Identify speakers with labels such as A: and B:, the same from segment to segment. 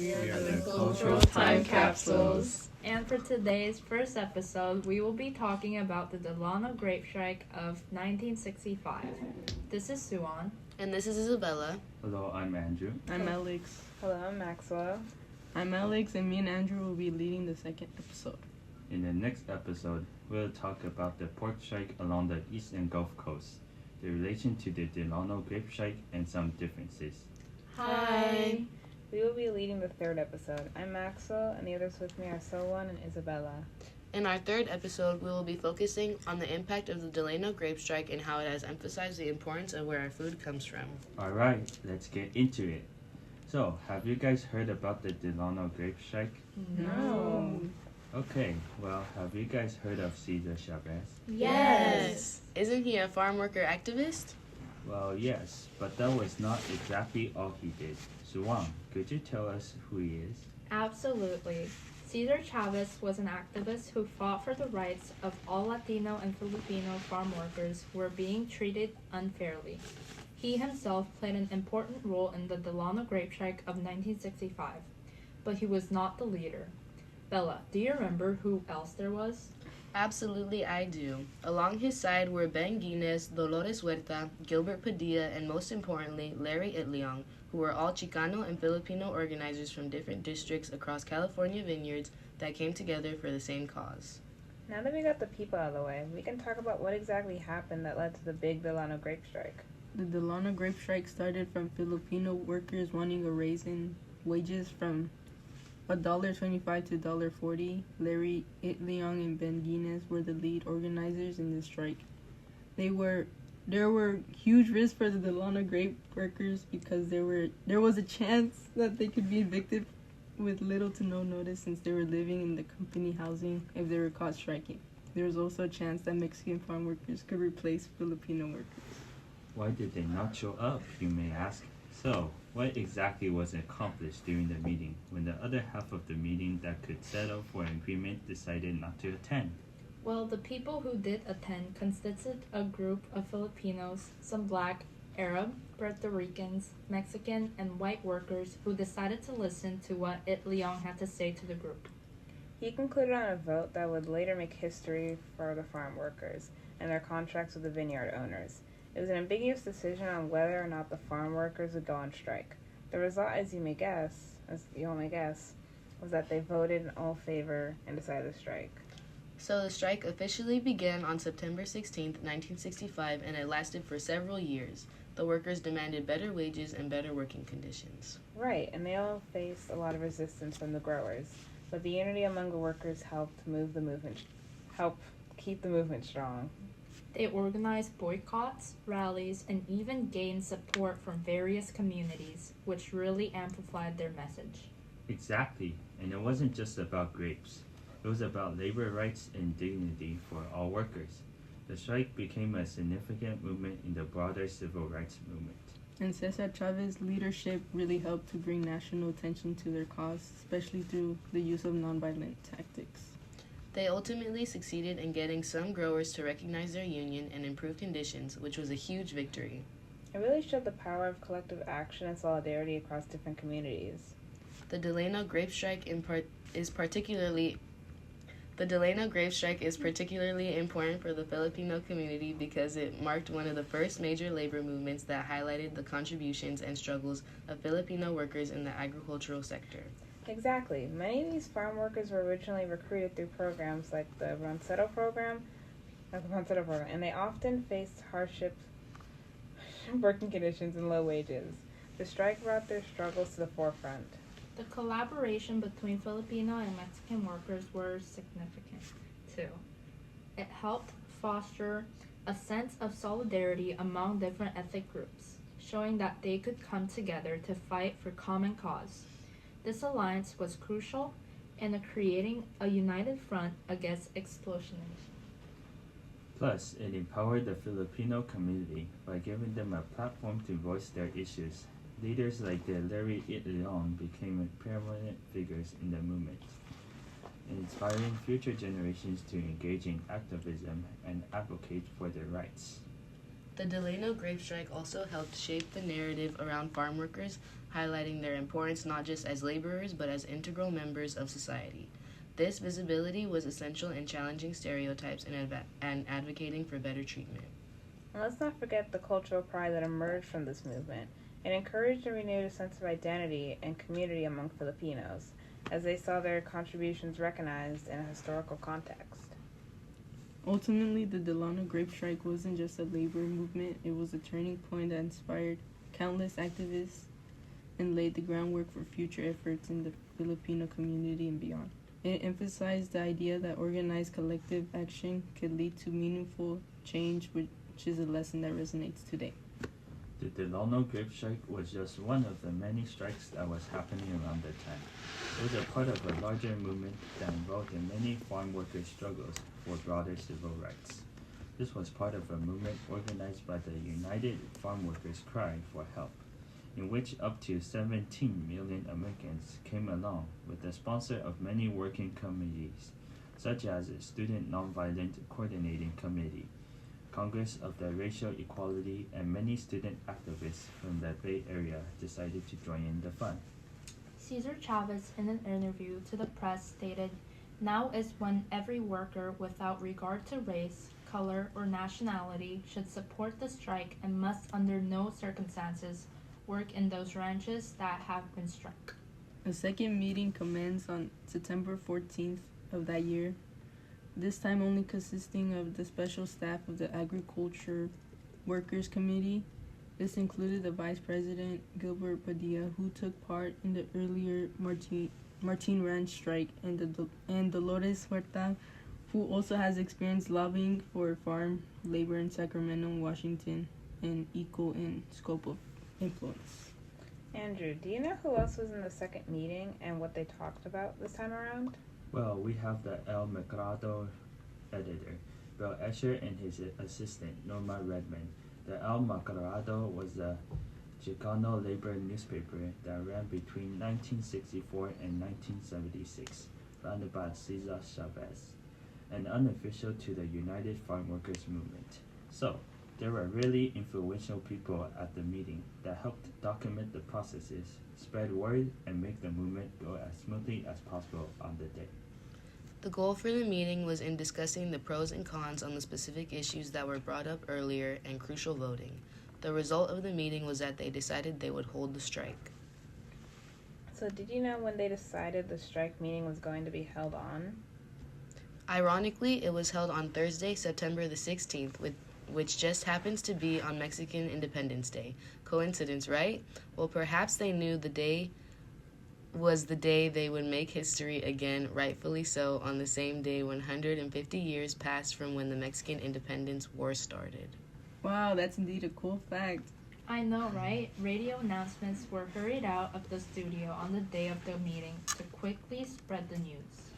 A: We are the Cultural Time Capsules.
B: And for today's first episode, we will be talking about the Delano Grape Strike of 1965. This is Suan.
C: And this is Isabella.
A: Hello, I'm Andrew.
D: I'm Alex.
E: Hello, I'm Maxwell.
D: I'm Alex, and me and Andrew will be leading the second episode.
A: In the next episode, we'll talk about the pork strike along the eastern Gulf Coast, the relation to the Delano Grape Strike, and some differences.
B: Hi.
E: We will be leading the third episode. I'm Maxwell, and the others with me are Solon and Isabella.
C: In our third episode, we will be focusing on the impact of the Delano Grape Strike and how it has emphasized the importance of where our food comes from.
A: Alright, let's get into it. So, have you guys heard about the Delano Grape Strike?
E: No.
A: Okay, well, have you guys heard of Cesar Chavez?
B: Yes.
C: Isn't he a farm worker activist?
A: Well, yes, but that was not exactly all he did. Suwang, could you tell us who he is?
B: Absolutely. Cesar Chavez was an activist who fought for the rights of all Latino and Filipino farm workers who were being treated unfairly. He himself played an important role in the Delano Grape Strike of 1965, but he was not the leader. Bella, do you remember who else there was?
C: Absolutely, I do. Along his side were Ben Guinness, Dolores Huerta, Gilbert Padilla, and most importantly, Larry Itliong, who were all Chicano and Filipino organizers from different districts across California vineyards that came together for the same cause.
E: Now that we got the people out of the way, we can talk about what exactly happened that led to the big Delano Grape Strike.
D: The Delano Grape Strike started from Filipino workers wanting a raise in wages from $1.25 to $1.40. Larry Itliong and Ben Guinness were the lead organizers in the strike. There were huge risks for the Delano grape workers because there was a chance that they could be evicted with little to no notice since they were living in the company housing if they were caught striking. There was also a chance that Mexican farm workers could replace Filipino workers.
A: Why did they not show up, you may ask? So, what exactly was accomplished during the meeting when the other half of the meeting that could settle for an agreement decided not to attend?
B: Well, the people who did attend consisted of a group of Filipinos, some black, Arab, Puerto Ricans, Mexican, and white workers who decided to listen to what Itliong had to say to the group.
E: He concluded on a vote that would later make history for the farm workers and their contracts with the vineyard owners. It was an ambiguous decision on whether or not the farm workers would go on strike. The result, as you all may guess, was that they voted in all favor and decided to strike.
C: So the strike officially began on September 16, 1965, and it lasted for several years. The workers demanded better wages and better working conditions.
E: Right, and they all faced a lot of resistance from the growers, but the unity among the workers helped keep the movement strong.
B: They organized boycotts, rallies, and even gained support from various communities, which really amplified their message.
A: Exactly, and it wasn't just about grapes. It was about labor rights and dignity for all workers. The strike became a significant movement in the broader civil rights movement.
D: And Cesar Chavez's leadership really helped to bring national attention to their cause, especially through the use of nonviolent tactics.
C: They ultimately succeeded in getting some growers to recognize their union and improve conditions, which was a huge victory.
E: It really showed the power of collective action and solidarity across different communities.
C: The Delano Grape Strike is particularly important for the Filipino community because it marked one of the first major labor movements that highlighted the contributions and struggles of Filipino workers in the agricultural sector.
E: Exactly. Many of these farm workers were originally recruited through programs like the Ranchero program, and they often faced hardships, working conditions, and low wages. The strike brought their struggles to the forefront.
B: The collaboration between Filipino and Mexican workers were significant, too. It helped foster a sense of solidarity among different ethnic groups, showing that they could come together to fight for common cause. This alliance was crucial in creating a united front against exploitation.
A: Plus, it empowered the Filipino community by giving them a platform to voice their issues. Leaders like Larry Itliong became prominent figures in the movement, inspiring future generations to engage in activism and advocate for their rights.
C: The Delano Grape Strike also helped shape the narrative around farm workers, highlighting their importance not just as laborers but as integral members of society. This visibility was essential in challenging stereotypes and advocating for better treatment.
E: And let's not forget the cultural pride that emerged from this movement. It encouraged and renewed a sense of identity and community among Filipinos, as they saw their contributions recognized in a historical context.
D: Ultimately, the Delano grape strike wasn't just a labor movement, it was a turning point that inspired countless activists and laid the groundwork for future efforts in the Filipino community and beyond. It emphasized the idea that organized collective action could lead to meaningful change, which is a lesson that resonates today.
A: The Delano grape strike was just one of the many strikes that was happening around that time. It was a part of a larger movement that involved in many farm workers' struggles for broader civil rights. This was part of a movement organized by the United Farm Workers' Cry for Help, in which up to 17 million Americans came along with the sponsor of many working committees, such as the Student Nonviolent Coordinating Committee, Congress of the Racial Equality, and many student activists from the Bay Area decided to join in the fun.
B: Cesar Chavez, in an interview to the press, stated, "Now is when every worker, without regard to race, color, or nationality, should support the strike and must under no circumstances work in those ranches that have been struck."
D: A second meeting commenced on September 14th of that year, this time only consisting of the special staff of the Agriculture Workers Committee. This included the Vice President, Gilbert Padilla, who took part in the earlier Martin Ranch strike, and Dolores Huerta, who also has experience lobbying for farm labor in Sacramento, Washington, and equal in scope of influence.
E: Andrew, do you know who else was in the second meeting and what they talked about this time around?
A: Well, we have the El Mercado editor, Bill Escher, and his assistant, Norma Redmond. The El Mercado was a Chicano labor newspaper that ran between 1964 and 1976, founded by Cesar Chavez, and unofficial to the United Farm Workers Movement. So, there were really influential people at the meeting that helped document the processes, spread word, and make the movement go as smoothly as possible on the day.
C: The goal for the meeting was in discussing the pros and cons on the specific issues that were brought up earlier and crucial voting. The result of the meeting was that they decided they would hold the strike.
E: So did you know when they decided the strike meeting was going to be held on?
C: Ironically, it was held on Thursday, September the 16th, which just happens to be on Mexican Independence Day. Coincidence, right? Well, perhaps they knew the day was the day they would make history again, rightfully so, on the same day 150 years passed from when the Mexican Independence War started.
D: Wow, that's indeed a cool fact.
B: I know, right? Radio announcements were hurried out of the studio on the day of the meeting to quickly spread the news.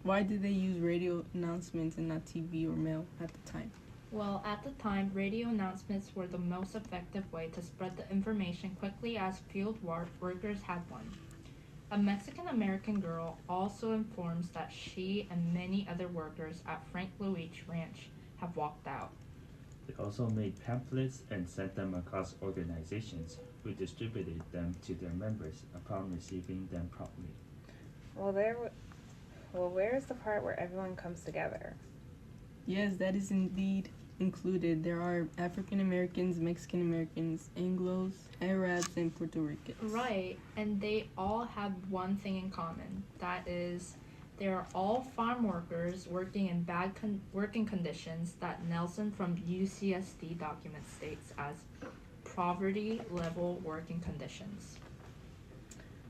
D: Why did they use radio announcements and not TV or mail at the time?
B: Well, at the time, radio announcements were the most effective way to spread the information quickly as field workers had one. A Mexican-American girl also informs that she and many other workers at Frank Luich Ranch have walked out.
A: They also made pamphlets and sent them across organizations, who distributed them to their members upon receiving them promptly.
E: Where is the part where everyone comes together?
D: Yes, that is indeed included. There are African Americans, Mexican Americans, Anglos, Arabs, and Puerto Ricans.
B: Right, and they all have one thing in common. That is, they are all farm workers working in bad working conditions that Nelson from UCSD document states as poverty level working conditions.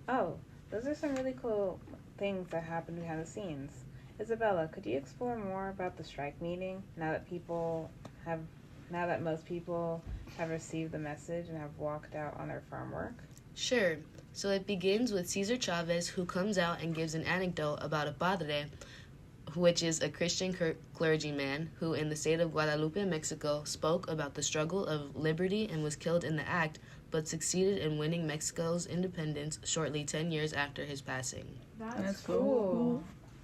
E: Oh, those are some really cool things that happen behind the scenes. Isabella, could you explore more about the strike meeting now that most people have received the message and have walked out on their farm work?
C: Sure. So it begins with Cesar Chavez, who comes out and gives an anecdote about a padre, which is a Christian clergyman who in the state of Guadalupe, Mexico, spoke about the struggle of liberty and was killed in the act, but succeeded in winning Mexico's independence shortly 10 years after his passing.
B: That's
D: cool.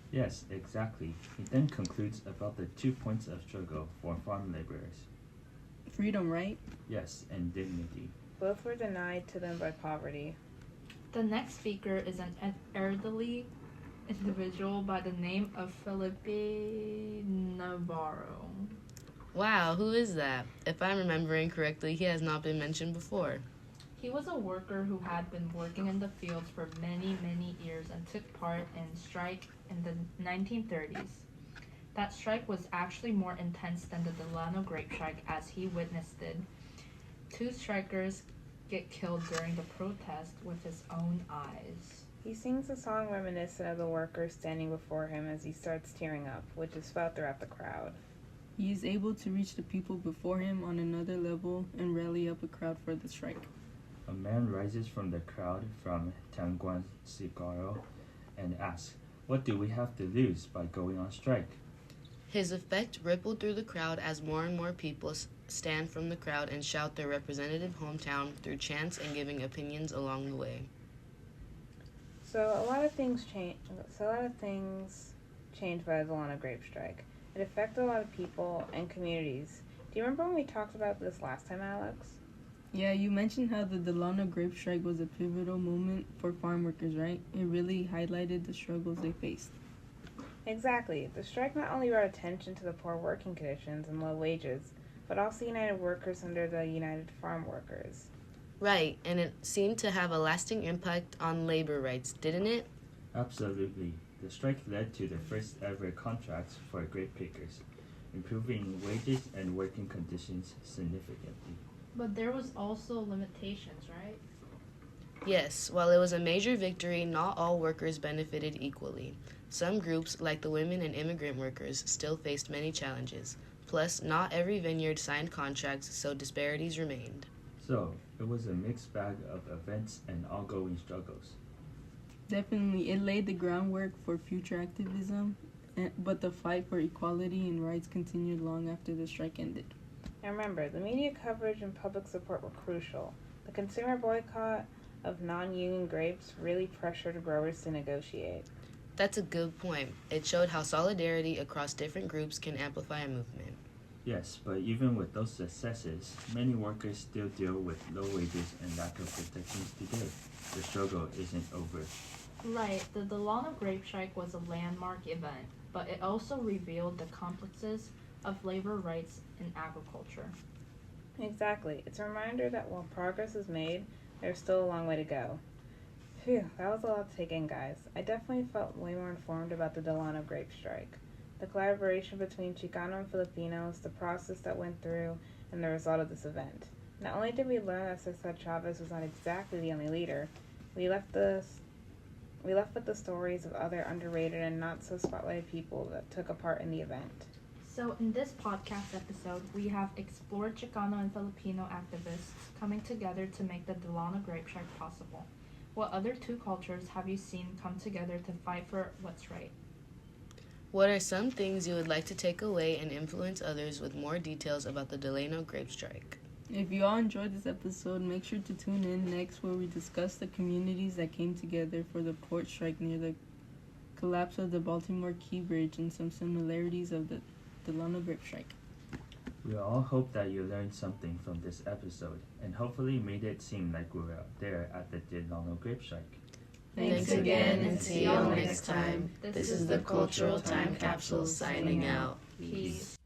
A: Yes, exactly. He then concludes about the 2 points of struggle for farm laborers.
D: Freedom, right?
A: Yes, and dignity.
E: Both were denied to them by poverty.
B: The next speaker is an elderly individual by the name of Felipe Navarro.
C: Wow, who is that? If I'm remembering correctly, he has not been mentioned before.
B: He was a worker who had been working in the fields for many, many years and took part in strike in the 1930s. That strike was actually more intense than the Delano grape strike as he witnessed it. 2 strikers get killed during the protest with his own eyes.
E: He sings a song reminiscent of the workers standing before him as he starts tearing up, which is felt throughout the crowd.
D: He is able to reach the people before him on another level and rally up a crowd for the strike.
A: A man rises from the crowd from Tanguancicaro and asks, "What do we have to lose by going on strike?"
C: His effect rippled through the crowd as more and more people stand from the crowd and shout their representative hometown through chants and giving opinions along the way.
E: So a lot of things changed by the Delano grape strike. It affected a lot of people and communities. Do you remember when we talked about this last time, Alex?
D: Yeah, you mentioned how the Delano grape strike was a pivotal moment for farm workers, right? It really highlighted the struggles they faced.
E: Exactly. The strike not only brought attention to the poor working conditions and low wages, but also united workers under the United Farm Workers.
C: Right, and it seemed to have a lasting impact on labor rights, didn't it?
A: Absolutely. The strike led to the first ever contracts for grape pickers, improving wages and working conditions significantly.
B: But there was also limitations, right?
C: Yes, while it was a major victory, not all workers benefited equally. Some groups, like the women and immigrant workers, still faced many challenges. Plus, not every vineyard signed contracts, so disparities remained.
A: So, it was a mixed bag of events and ongoing struggles.
D: Definitely, it laid the groundwork for future activism, but the fight for equality and rights continued long after the strike ended.
E: And remember, the media coverage and public support were crucial. The consumer boycott of non-union grapes really pressured growers to negotiate.
C: That's a good point. It showed how solidarity across different groups can amplify a movement.
A: Yes, but even with those successes, many workers still deal with low wages and lack of protections today. The struggle isn't over.
B: Right, the Delano grape strike was a landmark event, but it also revealed the complexes of labor rights in agriculture.
E: Exactly. It's a reminder that while progress is made, there's still a long way to go. Phew, that was a lot to take in, guys. I definitely felt way more informed about the Delano grape strike. The collaboration between Chicano and Filipinos, the process that went through, and the result of this event. Not only did we learn that Cesar Chavez was not exactly the only leader, we left with the stories of other underrated and not so spotlighted people that took a part in the event.
B: So in this podcast episode, we have explored Chicano and Filipino activists coming together to make the Delano grape strike possible. What other 2 cultures have you seen come together to fight for what's right?
C: What are some things you would like to take away and influence others with more details about the Delano grape strike?
D: If you all enjoyed this episode, make sure to tune in next where we discuss the communities that came together for the port strike near the collapse of the Baltimore Key Bridge and some similarities of the Delano grape strike.
A: We all hope that you learned something from this episode and hopefully made it seem like we were there at the Delano grape strike.
C: Thanks again and see you all next time. This is the Cultural Time Capsules signing out.
B: Peace.